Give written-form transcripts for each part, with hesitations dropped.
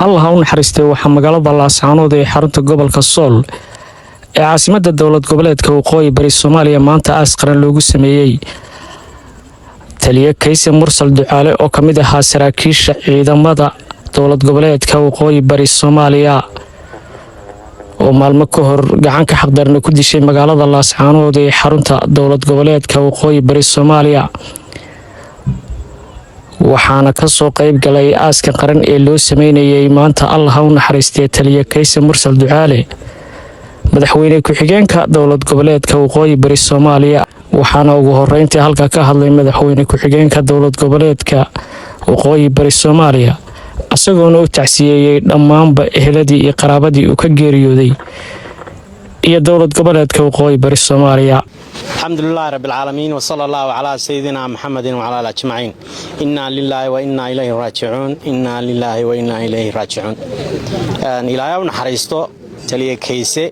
Allah ha u naxariistay waxaa magaalada Laascaanood ee xarunta gobolka Sool ee caasimadda dowlad goboleedka Waqooyi Bari Soomaaliya maanta aas qaran loogu sameeyay taliye Kayse Mursal Ducaale oo kamid ahaa saraakiisha ciidamada dowlad goboleedka Waqooyi Bari Soomaaliya oo maalmo ka hor gacan ka xaqdarna ku dishay magaalada Laascaanood ee xarunta dowlad goboleedka Waqooyi Bari Soomaaliya waxaana ka soo qayb galay aaska qaran ee loo sameeyay maanta Allah ha u naxariistay taliye Kayse Mursal Ducaale madaxweyne ku-xigeenka dowlad goboleedka Waqooyi Bari Soomaaliya waxaana ugu horeyntii halka ka hadlay madaxweyne ku-xigeenka dowlad goboleedka Waqooyi Bari Soomaaliya asagoona u tacsiyeeyay dhammaanba eheladii iyo qaraabadii uu ka geeriyooday iyo dowlad goboleedka Waqooyi Bari Soomaaliya. الحمد لله رب العالمين وصلى الله على سيدنا محمد وعلى آله أجمعين. إنا لله وإنا إليه راجعون. إنا لله وإنا إليه راجعون. إلهي ونحرسته تلي كيسة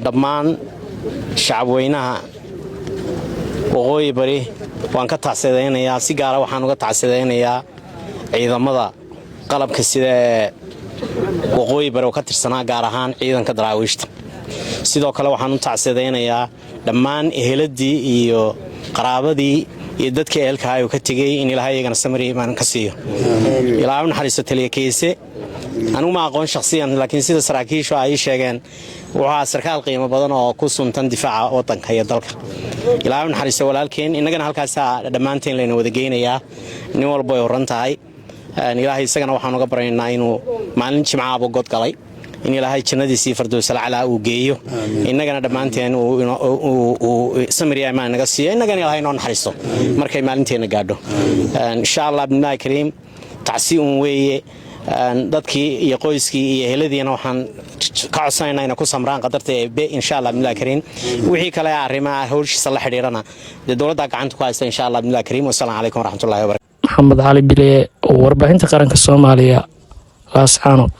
دمان شعبوينها وقوي بري وان كتعسدين يا سيجارة وحنو كتعسدين يا عيدا مضى قلب كسيدة وقوي بري وكتر سنة جارهان عيدا كدراويشت sidoo kale waxaan u tacsadeynayaa dhammaan eheladii iyo qaraabadii iyo dadka ehelka ay ka tagay in Ilaahay iyagana samri iimaan ka siiyo. Ilaahay naxariisto taliye Kayse anu ma aqoon shakhsiyan laakiin sida saraakiishu ay sheegeen waxa sarkaal qiimo badan oo ku suntan difaaca wadanka iyo dalka. Ilaahay naxariisto walaalkeen inagana halkaas dhamaanteen leena wada geynayaa nin walba oo rantahay Ilaahay isagana waxaan uga baranaynaa inuu maalin jimcaha uu god galay in Ilaahay jannadiisa Firdaws al-Aala uu geeyo inagana dhamaanteen uu samriya ma naga siiyo inagana Ilaahay noo naxariisto markay maalinteena gaadho insha Allah binaay kariim tacsiin weeye dadkii iyo qoyskii iyo eheladiina waxaan ka codsanaynaa inay ku samraan qadarta ee insha Allah binaay kariim wixii kale arrimaha hawshiisa la xiriirana dawladda gacanta ku haysta insha Allah binaay kariim wassalaamu calaykum waraxmatullaahi wabarakaatuh. Maxamed Cali Bile warbaahinta qaranka Soomaaliya Laascaanood.